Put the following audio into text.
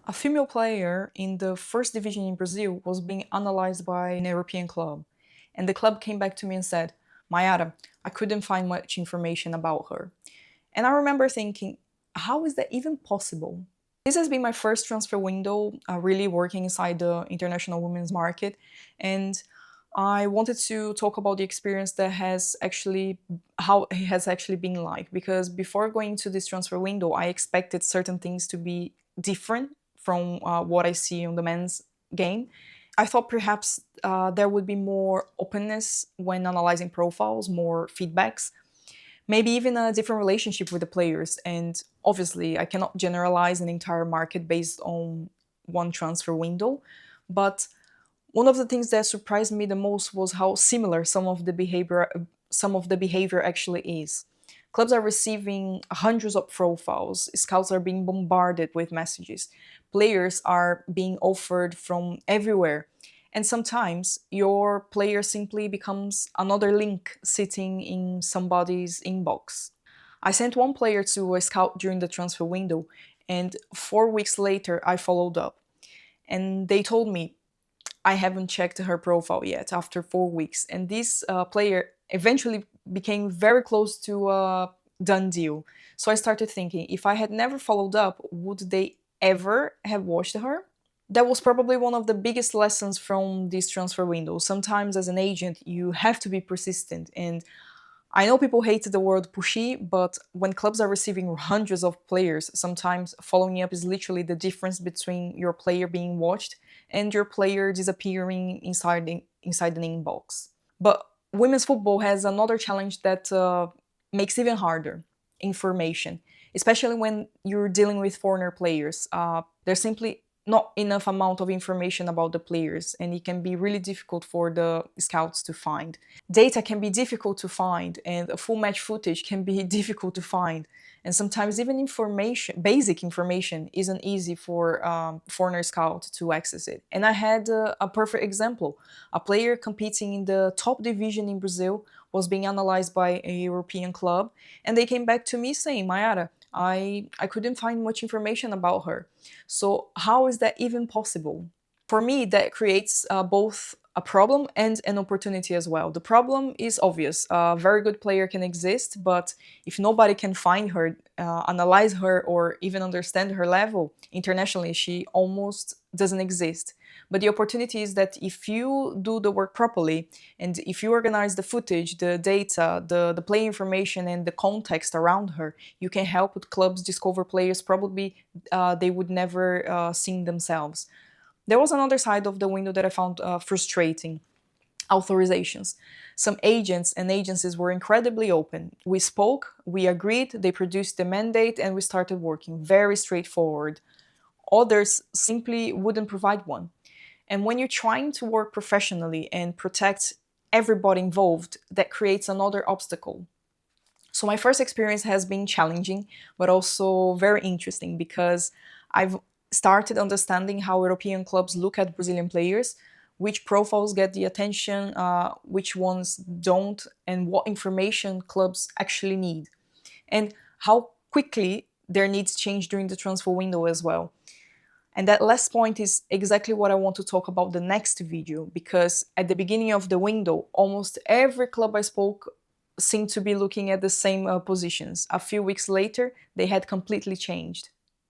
A female player in the first division in Brazil was being analyzed by an European club, and the club came back to me and said, Mayara, I couldn't find much information about her. And I remember thinking, how is that even possible? This has been my first transfer window, really working inside the international women's market, and I wanted to talk about the experience that has actually how it has actually been like. Because before going to this transfer window, I expected certain things to be different from what I see on the men's game. I thought perhaps there would be more openness when analyzing profiles, more feedbacks, maybe even a different relationship with the players. And obviously, I cannot generalize an entire market based on one transfer window. But one of the things that surprised me the most was how similar some of the behavior actually is. Clubs are receiving hundreds of profiles, scouts are being bombarded with messages, players are being offered from everywhere, and sometimes your player simply becomes another link sitting in somebody's inbox. I sent one player to a scout during the transfer window, and 4 weeks later I followed up. And they told me I haven't checked her profile yet after 4 weeks. And this player eventually became very close to a done deal. So I started thinking, if I had never followed up, would they ever have watched her? That was probably one of the biggest lessons from this transfer window. Sometimes, as an agent, you have to be persistent. And I know people hate the word pushy, but when clubs are receiving hundreds of players, sometimes following up is literally the difference between your player being watched and your player disappearing inside an inbox. But women's football has another challenge that makes even harder: information, especially when you're dealing with foreigner players. There's simply not enough amount of information about the players, and it can be really difficult for the scouts to find. Data can be difficult to find, and a full match footage can be difficult to find. And sometimes even information, basic information, isn't easy for foreigner scout to access it. And I had a perfect example. A player competing in the top division in Brazil was being analyzed by a European club, and they came back to me saying, Mayara, I couldn't find much information about her. So how is that even possible? For me, that creates both a problem and an opportunity as well. The problem is obvious. A very good player can exist, but if nobody can find her, analyze her, or even understand her level internationally, she almost doesn't exist. But the opportunity is that if you do the work properly, and if you organize the footage, the data, the play information, and the context around her, you can help clubs discover players probably they would never seen themselves. There was another side of the window that I found frustrating: authorizations. Some agents and agencies were incredibly open. We spoke, we agreed, they produced the mandate, and we started working. Very straightforward. Others simply wouldn't provide one. And when you're trying to work professionally and protect everybody involved, that creates another obstacle. So my first experience has been challenging, but also very interesting because I've started understanding how European clubs look at Brazilian players, which profiles get the attention, which ones don't, and what information clubs actually need, and how quickly their needs change during the transfer window as well. And that last point is exactly what I want to talk about the next video, because at the beginning of the window, almost every club I spoke seemed to be looking at the same positions. A few weeks later, they had completely changed.